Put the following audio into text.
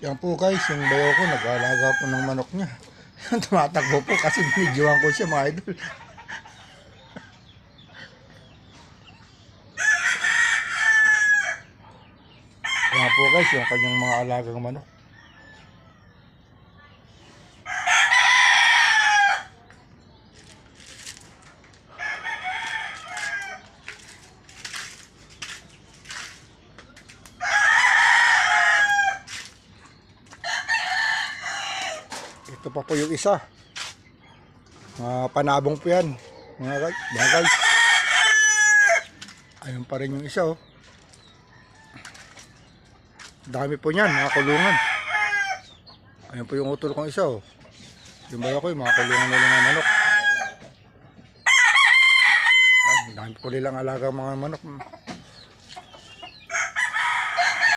Yan po guys, yung bayo ko, nag-aalaga po ng manok niya. Tumatakbo po kasi binidyohan ko siya mga idol. Yan po guys, yung kanyang mga alagang manok. Ito pa po yung isa. Panabong po yan. Mga guys. Ayun pa rin yung isa oh. Dami po niyan, mga kulungan. Ayun po yung utol kong isa oh. Yung bayo ko, yung mga kulungan nila ng manok. Dami po nilang alaga mga manok.